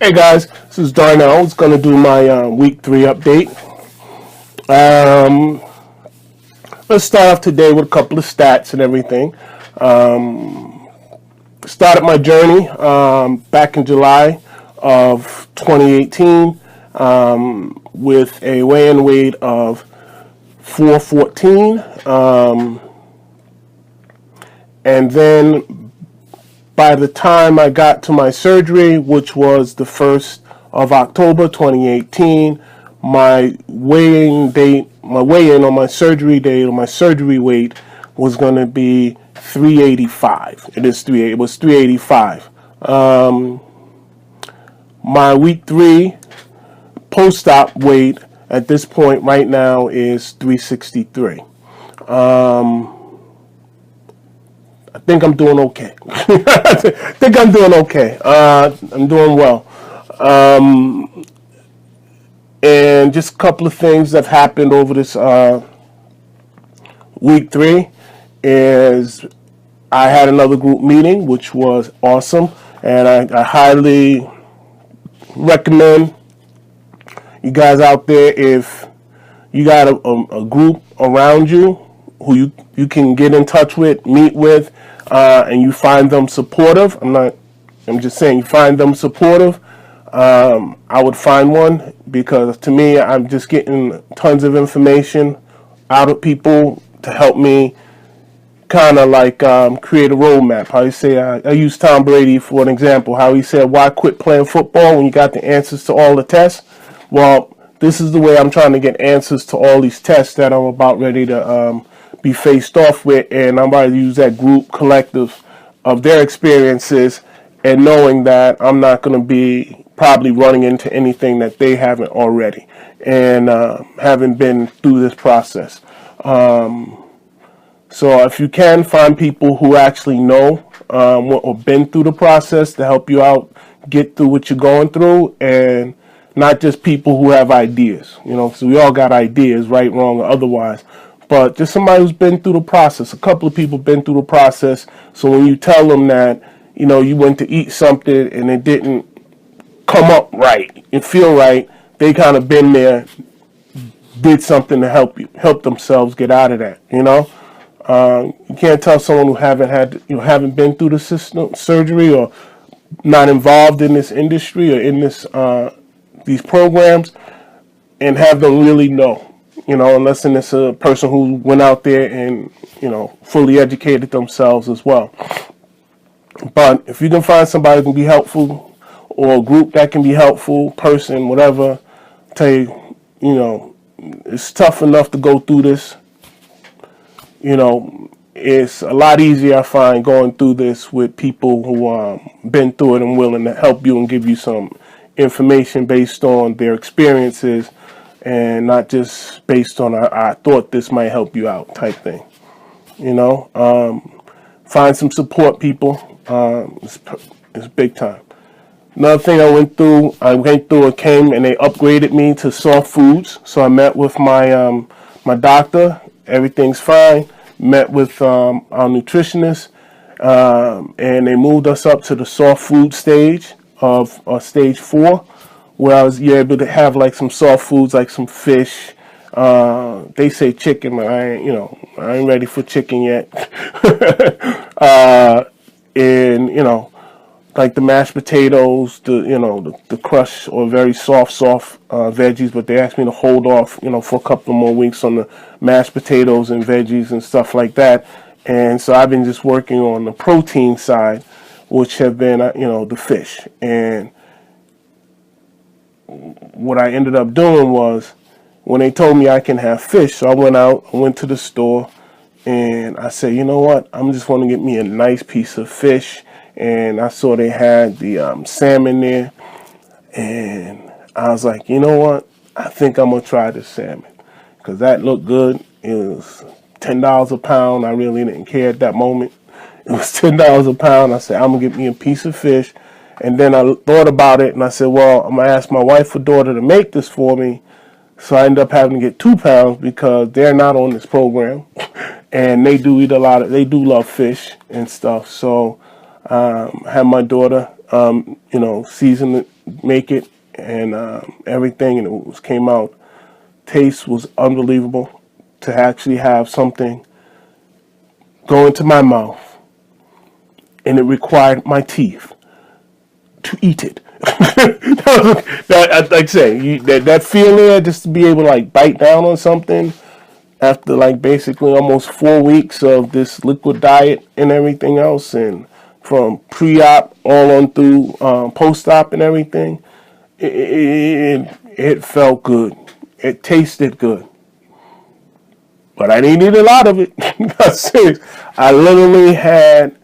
Hey guys, this is Darnell. It's going to do my week 3 update. Um, let's start off today with a couple of stats and everything. Started my journey back in July of 2018 with a weigh-in weight of 414. And then by the time I got to my surgery, which was the 1st of October 2018, my weigh-in on my surgery date, or my surgery weight, was going to be 385. It was 385. My week 3 post-op weight at this point right now is 363. I think I'm doing okay. I think I'm doing okay. I'm doing well. And just a couple of things that happened over this week 3 is I had another group meeting, which was awesome. And I highly recommend you guys out there, if you got a group around you who you can get in touch with, meet with, and you find them supportive. I'm just saying, you find them supportive. I would find one, because to me, I'm just getting tons of information out of people to help me kind of like create a roadmap. How you say, I use Tom Brady for an example, how he said, why quit playing football when you got the answers to all the tests? Well, this is the way I'm trying to get answers to all these tests that I'm about ready to be faced off with, and I'm about to use that group collective of their experiences, and knowing that I'm not going to be probably running into anything that they haven't already, and haven't been through this process. So if you can find people who actually know or been through the process to help you out, get through what you're going through, and not just people who have ideas, so we all got ideas, right, wrong, or otherwise, but just somebody who's been through the process. A couple of people been through the process, so when you tell them that, you went to eat something and it didn't come up right and feel right, they kind of been there, did something to help themselves get out of that, You can't tell someone who haven't been through the system, surgery, or not involved in this industry or in these programs, and have them really know, unless it's a person who went out there and, fully educated themselves as well. But if you can find somebody who can be helpful, or a group that can be helpful, person, whatever, tell you, it's tough enough to go through this. It's a lot easier, I find, going through this with people who been through it and willing to help you and give you some information based on their experiences, and not just based on I thought this might help you out type thing. Find some support people. It's big time. Another thing I went through and came and they upgraded me to soft foods. So I met with my my doctor. Everything's fine. Met with our nutritionist, and they moved us up to the soft food stage of stage 4, where you're able to have like some soft foods, like some fish. They say chicken, but I ain't ready for chicken yet. And like the mashed potatoes, the crushed or very soft veggies, but they asked me to hold off, for a couple more weeks on the mashed potatoes and veggies and stuff like that. And so I've been just working on the protein side, which have been, the fish. And what I ended up doing was, when they told me I can have fish, so I went to the store, and I said, you know what, I'm just want to get me a nice piece of fish. And I saw they had the salmon there, and I was like, you know what, I think I'm going to try the salmon, because that looked good. It was $10 a pound. I really didn't care at that moment. It was $10 a pound. I said, I'm going to get me a piece of fish. And then I thought about it, and I said, well, I'm going to ask my wife or daughter to make this for me. So I ended up having to get 2 pounds, because they're not on this program, and they do eat they do love fish and stuff. So have my daughter, season make it, and everything, and came out. Taste was unbelievable. To actually have something go into my mouth, and it required my teeth to eat it. Like I say, that feeling, just to be able to like bite down on something after like basically almost 4 weeks of this liquid diet and everything else, and from pre-op all on through post-op and everything, it felt good. It tasted good. But I didn't eat a lot of it. I'm serious. I literally had,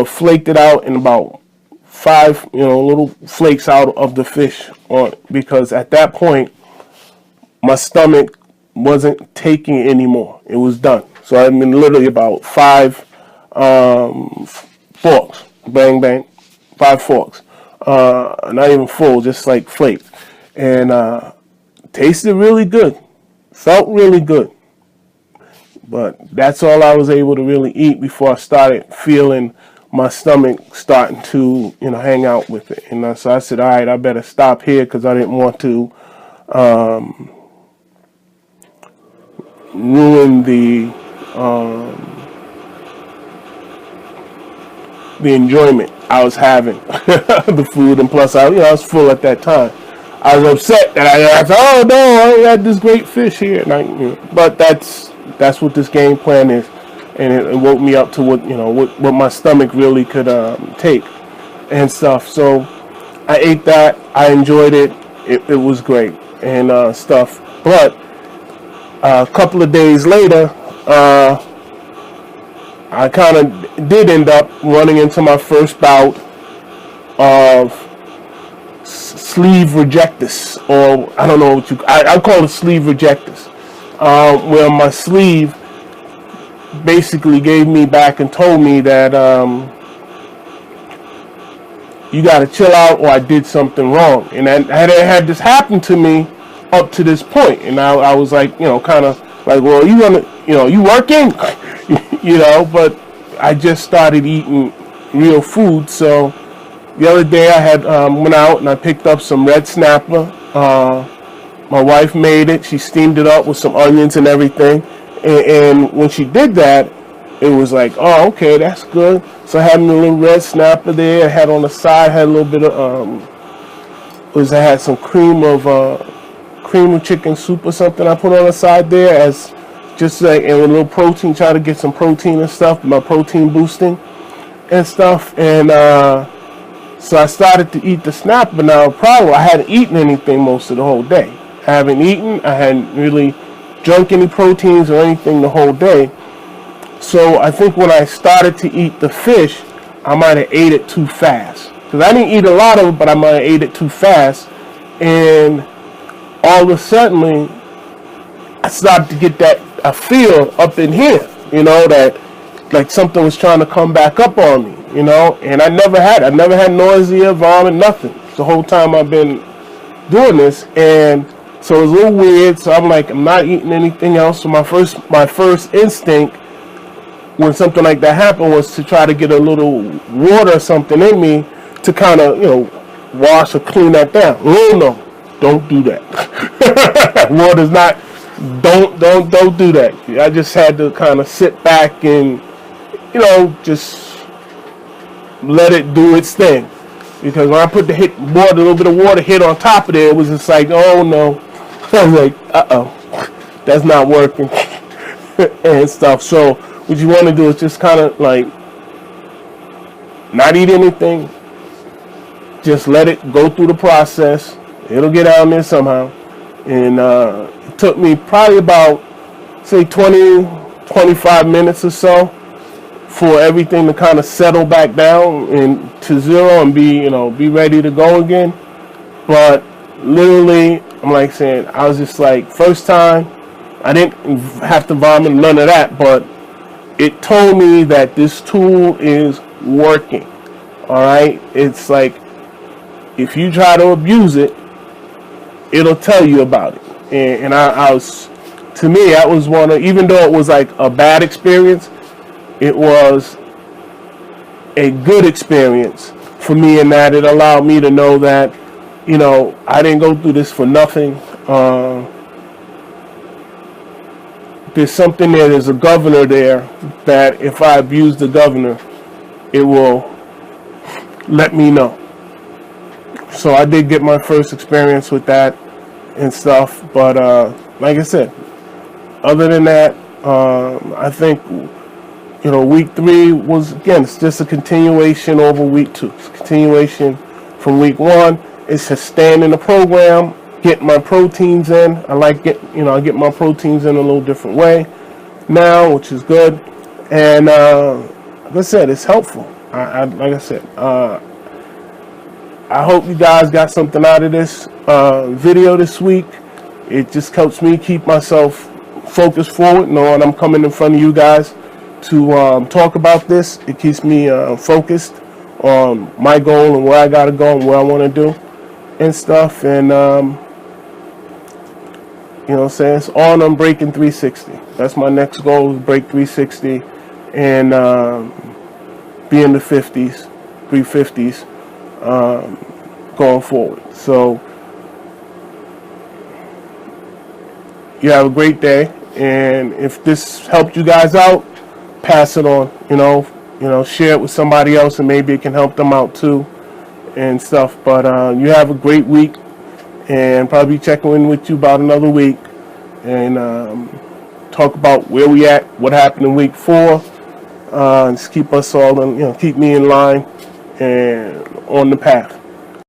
flaked it out in about 5, little flakes out of the fish because at that point, my stomach wasn't taking it anymore. It was done. So I mean, literally about 5 forks, bang, bang, 5 forks. Not even full, just like flakes. And tasted really good. Felt really good. But that's all I was able to really eat before I started feeling my stomach starting to, hang out with it. And so I said, all right, I better stop here because I didn't want to ruin the enjoyment I was having the food. And plus, I was full at that time. I was upset that I said, oh no, I had this great fish here. And but that's what this game plan is, and it woke me up to what my stomach really could take and stuff. So I ate that. I enjoyed it. It was great and stuff. But a couple of days later, I kind of did end up running into my first bout of sleeve rejectus, or I don't know what I call it sleeve rejectus, where my sleeve basically gave me back and told me that you got to chill out, or I did something wrong. And I had this happen to me up to this point, and I was like, kind of like, well, you working, but I just started eating real food. So the other day I had went out and I picked up some red snapper. My wife made it. She steamed it up with some onions and everything. And when she did that, it was like, oh, okay, that's good. So I had a little red snapper there. I had on the side, had a little bit of, I had some cream of chicken soup or something I put on the side there as just like, and a little protein, try to get some protein and stuff, my protein boosting and stuff. And so I started to eat the snapper. Now, probably I hadn't eaten anything most of the whole day. I haven't eaten. I hadn't really drunk any proteins or anything the whole day. So I think when I started to eat the fish, I might have ate it too fast. Because I didn't eat a lot of it, but I might have ate it too fast. And all of a sudden, I started to get a feel up in here, that like something was trying to come back up on me, and I never had nausea, vomit, nothing the whole time I've been doing this. And so it was a little weird. So I'm like, I'm not eating anything else. So my first instinct when something like that happened was to try to get a little water or something in me to kind of, wash or clean that down. Oh no, don't do that. Water's not, don't do that. I just had to kind of sit back and, just let it do its thing. Because when I put a little bit of water hit on top of there, it was just like, oh no. I was like, uh-oh, that's not working and stuff. So what you want to do is just kind of like not eat anything. Just let it go through the process. It'll get out there somehow. And it took me probably about, say, 25 minutes or so for everything to kind of settle back down and to zero and be ready to go again. But literally, I'm like saying, I was just like, first time, I didn't have to vomit, none of that, but it told me that this tool is working. All right, it's like if you try to abuse it, it'll tell you about it. And I was, to me, that was one of, even though it was like a bad experience, it was a good experience for me in that it allowed me to know that, you know, I didn't go through this for nothing. There's something there, there's a governor there that if I abuse the governor, it will let me know. So I did get my first experience with that and stuff, but like I said, other than that, I think, you know, week 3 was, again, it's just a continuation over week 2. It's a continuation from week 1. It's just staying in the program, getting my proteins in. I like I get my proteins in a little different way now, which is good. And like I said, it's helpful. Like I said, I hope you guys got something out of this video this week. It just helps me keep myself focused forward, knowing I'm coming in front of you guys to talk about this. It keeps me focused on my goal and where I got to go and what I want to do and stuff. And, you know what I'm saying? It's on breaking 360. That's my next goal, is break 360 and be in the 50s, 350s. Going forward. So you have a great day, and if this helped you guys out, pass it on. You know, share it with somebody else, and maybe it can help them out too, and stuff. But you have a great week, and probably checking in with you about another week, and talk about where we at, what happened in week 4, and just keep us all in, keep me in line and on the path.